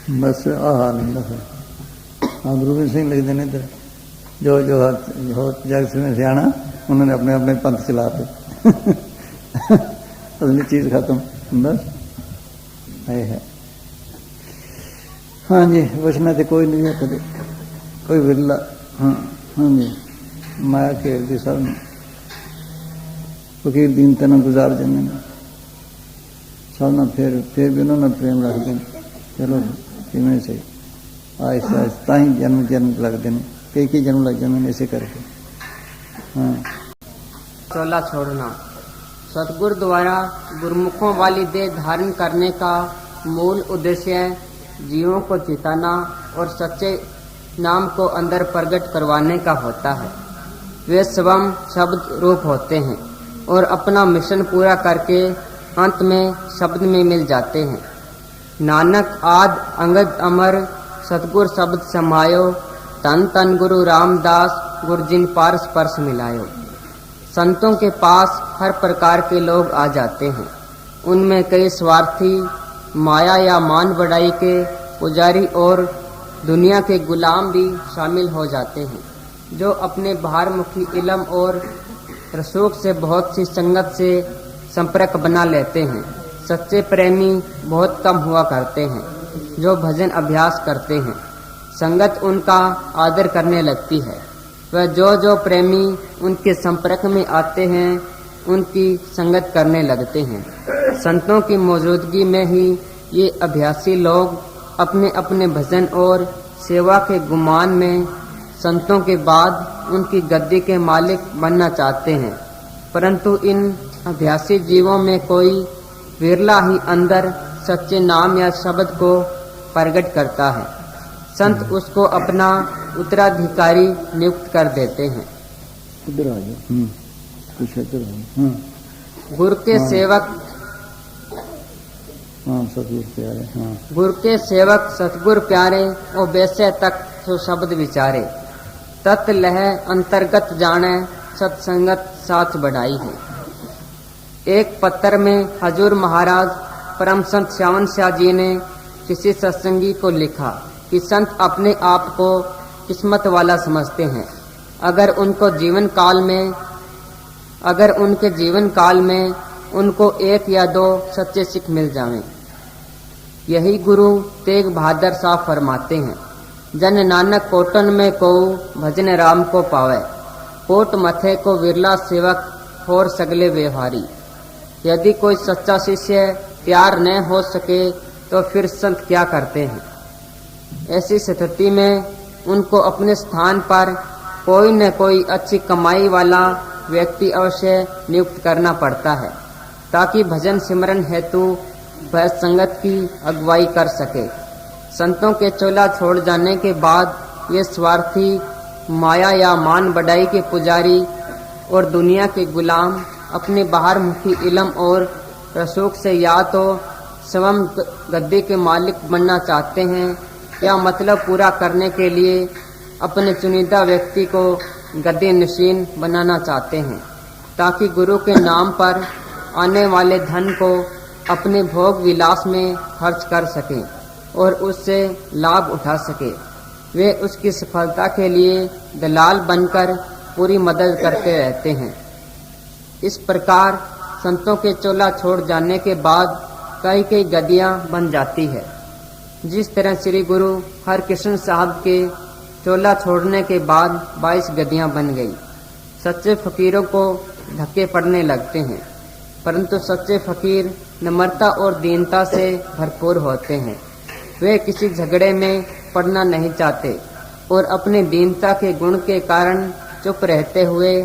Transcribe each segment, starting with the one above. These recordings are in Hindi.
बस हाल नहीं है। हाँ, गुरु गोबिंद सिंह लिख देने इधर जो जो हो जग में सियाणा उन्होंने अपने अपने पंथ चलाते असली चीज खत्म। बस है। हाँ जी, वचना तो कोई नहीं है कदे, कोई विरला। हाँ हाँ जी, माया खेलती सब ने, फकीर दीन तना गुजार जने सब ना, फिर भी उन्होंने प्रेम रख दें। चलो किमें सही आहिस्ता आहिस्ता ही जन्म लगते हैं, कई जन्म लग जाते हैं ऐसे करके। हाँ, चोला छोड़ना। सतगुरु द्वारा गुरुमुखों वाली देह धारण करने का मूल उद्देश्य जीवों को चिताना और सच्चे नाम को अंदर प्रकट करवाने का होता है। वे स्वयं शब्द रूप होते हैं और अपना मिशन पूरा करके अंत में शब्द में मिल जाते हैं। नानक आद अंगद अमर सतगुर शब्द समायो, तन तन गुरु रामदास गुरु जिन पारस परस मिलायो। संतों के पास हर प्रकार के लोग आ जाते हैं। उनमें कई स्वार्थी, माया या मान बढ़ाई के पुजारी और दुनिया के गुलाम भी शामिल हो जाते हैं, जो अपने बाहरमुखी इल्म और रसूख से बहुत सी संगत से संपर्क बना लेते हैं। सच्चे प्रेमी बहुत कम हुआ करते हैं, जो भजन अभ्यास करते हैं। संगत उनका आदर करने लगती है। वह जो प्रेमी उनके संपर्क में आते हैं उनकी संगत करने लगते हैं। संतों की मौजूदगी में ही ये अभ्यासी लोग अपने अपने भजन और सेवा के गुमान में संतों के बाद उनकी गद्दी के मालिक बनना चाहते हैं। परंतु इन अभ्यासी जीवों में कोई विरला ही अंदर सच्चे नाम या शब्द को प्रकट करता है। संत उसको अपना उत्तराधिकारी नियुक्त कर देते हैं। इधर आ जाओ। गुरु के सेवक, सतगुरु प्यारे। गुरु के सेवक सतगुरु प्यारे और वैसे तक सो शब्द विचारे। तत् लह अंतर्गत जाने सत्संगत साथ बढ़ाई है। एक पत्र में हजूर महाराज परम संत श्यावन शाह जी ने किसी सत्संगी को लिखा कि संत अपने आप को किस्मत वाला समझते हैं अगर उनके जीवन काल में उनको एक या दो सच्चे सिख मिल जावें। यही गुरु तेग बहादुर साहब फरमाते हैं, जन नानक कोटन में को भजन राम को पावे, कोट मथे को विरला सेवक और सगले व्यवहारी। यदि कोई सच्चा शिष्य तैयार न हो सके तो फिर संत क्या करते हैं। ऐसी स्थिति में उनको अपने स्थान पर कोई न कोई अच्छी कमाई वाला व्यक्ति अवश्य नियुक्त करना पड़ता है, ताकि भजन सिमरन हेतु वह संगत की अगुवाई कर सके। संतों के चोला छोड़ जाने के बाद ये स्वार्थी, माया या मान बढ़ाई के पुजारी और दुनिया के गुलाम अपने बाहरमुखी इल्म और रसूख से या तो स्वयं गद्दी के मालिक बनना चाहते हैं या मतलब पूरा करने के लिए अपने चुनिंदा व्यक्ति को गद्दी नशीन बनाना चाहते हैं, ताकि गुरु के नाम पर आने वाले धन को अपने भोग विलास में खर्च कर सकें और उससे लाभ उठा सके। वे उसकी सफलता के लिए दलाल बनकर पूरी मदद करते रहते हैं। इस प्रकार संतों के चोला छोड़ जाने के बाद कई गद्दियां बन जाती है। जिस तरह श्री गुरु हरकृष्ण साहब के चोला छोड़ने के बाद 22 गद्दियां बन गई। सच्चे फकीरों को धक्के पड़ने लगते हैं, परंतु सच्चे फकीर नम्रता और दीनता से भरपूर होते हैं। वे किसी झगड़े में पड़ना नहीं चाहते और अपने दीनता के गुण के कारण चुप रहते हुए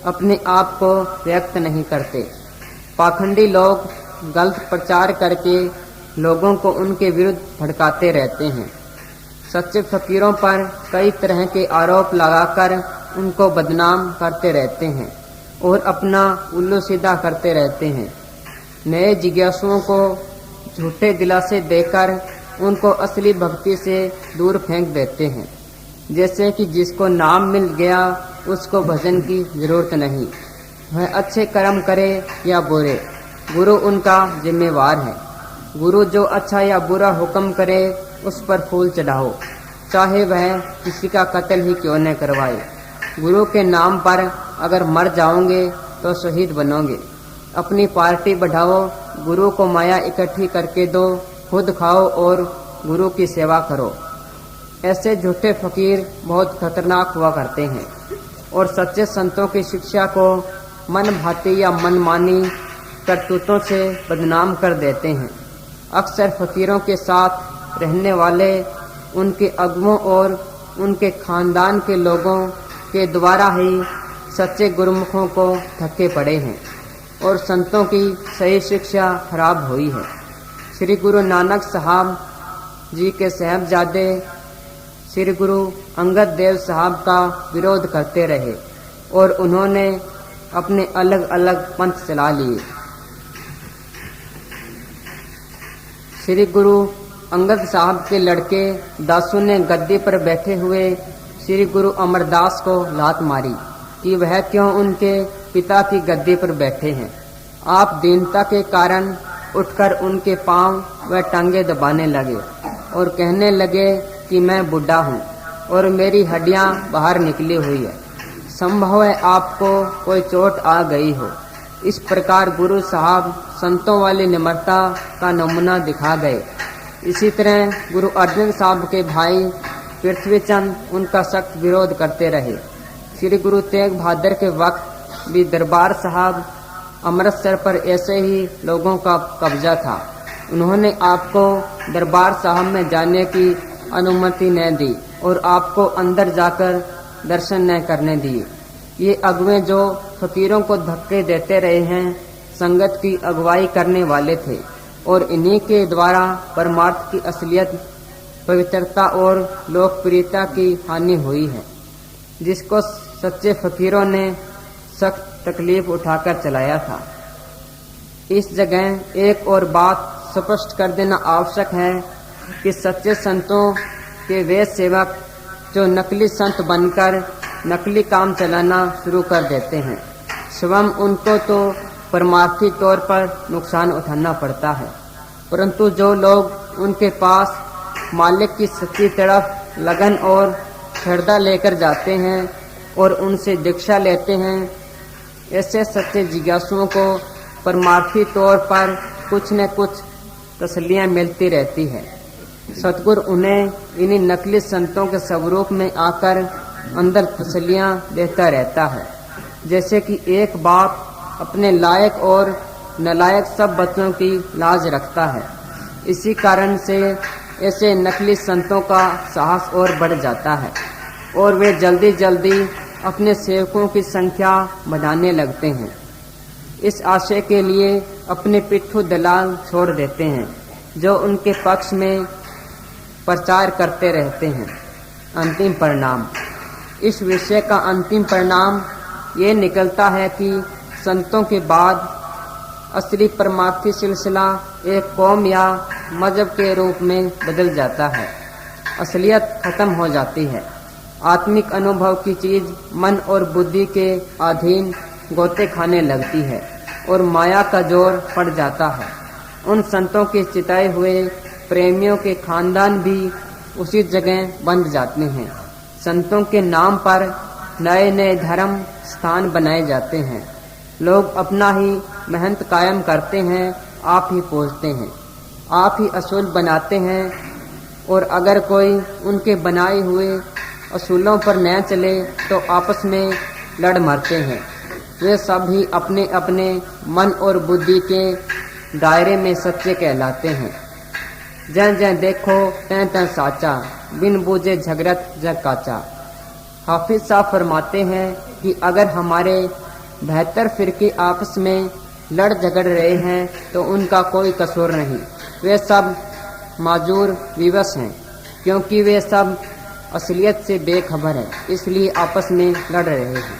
अपने आप को व्यक्त नहीं करते। पाखंडी लोग गलत प्रचार करके लोगों को उनके विरुद्ध भड़काते रहते हैं। सच्चे फकीरों पर कई तरह के आरोप लगाकर उनको बदनाम करते रहते हैं और अपना उल्लू सीधा करते रहते हैं। नए जिज्ञासुओं को झूठे दिलासे देकर उनको असली भक्ति से दूर फेंक देते हैं। जैसे कि जिसको नाम मिल गया उसको भजन की जरूरत नहीं, वह अच्छे कर्म करे या बुरे, गुरु उनका जिम्मेवार है। गुरु जो अच्छा या बुरा हुक्म करे उस पर फूल चढ़ाओ, चाहे वह किसी का कत्ल ही क्यों न करवाए। गुरु के नाम पर अगर मर जाओगे तो शहीद बनोगे। अपनी पार्टी बढ़ाओ, गुरु को माया इकट्ठी करके दो, खुद खाओ और गुरु की सेवा करो। ऐसे झूठे फकीर बहुत खतरनाक हुआ करते हैं और सच्चे संतों की शिक्षा को मन भाती या मनमानी करतूतों से बदनाम कर देते हैं। अक्सर फकीरों के साथ रहने वाले उनके अगुओं और उनके खानदान के लोगों के द्वारा ही सच्चे गुरुमुखों को धक्के पड़े हैं और संतों की सही शिक्षा खराब हुई है। श्री गुरु नानक साहब जी के साहबजादे श्री गुरु अंगद देव साहब का विरोध करते रहे और उन्होंने अपने अलग अलग पंथ चला लिए। श्री गुरु अंगद साहब के लड़के दासू ने गद्दी पर बैठे हुए श्री गुरु अमरदास को लात मारी कि वह क्यों उनके पिता की गद्दी पर बैठे हैं। आप दीनता के कारण उठकर उनके पांव व टांगे दबाने लगे और कहने लगे कि मैं बूढ़ा हूँ और मेरी हड्डियाँ बाहर निकली हुई है, संभव है आपको कोई चोट आ गई हो। इस प्रकार गुरु साहब संतों वाली निम्रता का नमूना दिखा गए। इसी तरह गुरु अर्जन साहब के भाई पृथ्वीचंद उनका सख्त विरोध करते रहे। श्री गुरु तेग बहादुर के वक्त भी दरबार साहब अमृतसर पर ऐसे ही लोगों का कब्जा था। उन्होंने आपको दरबार साहब में जाने की अनुमति न दी और आपको अंदर जाकर दर्शन न करने दिए। ये अगुवे जो फकीरों को धक्के देते रहे हैं, संगत की अगुवाई करने वाले थे और इन्हीं के द्वारा परमार्थ की असलियत, पवित्रता और लोकप्रियता की हानि हुई है, जिसको सच्चे फकीरों ने सख्त तकलीफ उठाकर चलाया था। इस जगह एक और बात स्पष्ट कर देना आवश्यक है कि सच्चे संतों के वे सेवक जो नकली संत बनकर नकली काम चलाना शुरू कर देते हैं, स्वयं उनको तो परमार्थी तौर पर नुकसान उठाना पड़ता है, परंतु जो लोग उनके पास मालिक की सच्ची तरफ लगन और श्रद्धा लेकर जाते हैं और उनसे दीक्षा लेते हैं, ऐसे सच्चे जिज्ञासुओं को परमार्थी तौर पर कुछ न कुछ तसल्लियाँ मिलती रहती है। सतगुरु उन्हें इन्हीं नकली संतों के स्वरूप में आकर अंदर तसल्लियाँ देता रहता है, जैसे कि एक बाप अपने लायक और नालायक सब बच्चों की लाज रखता है। इसी कारण से ऐसे नकली संतों का साहस और बढ़ जाता है और वे जल्दी जल्दी अपने सेवकों की संख्या बढ़ाने लगते हैं। इस आशय के लिए अपने पिट्ठू दलाल छोड़ देते हैं जो उनके पक्ष में प्रचार करते रहते हैं। अंतिम परिणाम, इस विषय का अंतिम परिणाम ये निकलता है कि संतों के बाद असली परमार्थी सिलसिला एक कौम या मजहब के रूप में बदल जाता है। असलियत खत्म हो जाती है। आत्मिक अनुभव की चीज मन और बुद्धि के अधीन गोते खाने लगती है और माया का जोर पड़ जाता है। उन संतों के चिताए हुए प्रेमियों के खानदान भी उसी जगह बंध जाते हैं। संतों के नाम पर नए नए धर्म स्थान बनाए जाते हैं। लोग अपना ही मेहनत कायम करते हैं, आप ही पूछते हैं, आप ही असूल बनाते हैं और अगर कोई उनके बनाए हुए असूलों पर न चले तो आपस में लड़ मरते हैं। वे सब ही अपने अपने मन और बुद्धि के दायरे में सच्चे कहलाते हैं। जं जं देखो तैं तैं साचा, बिन बूझे झगड़त जग काचा। हाफिज साहब फरमाते हैं कि अगर हमारे 72 फिरके आपस में लड़ झगड़ रहे हैं तो उनका कोई कसूर नहीं, वे सब माजूर विवश हैं, क्योंकि वे सब असलियत से बेखबर हैं, इसलिए आपस में लड़ रहे हैं।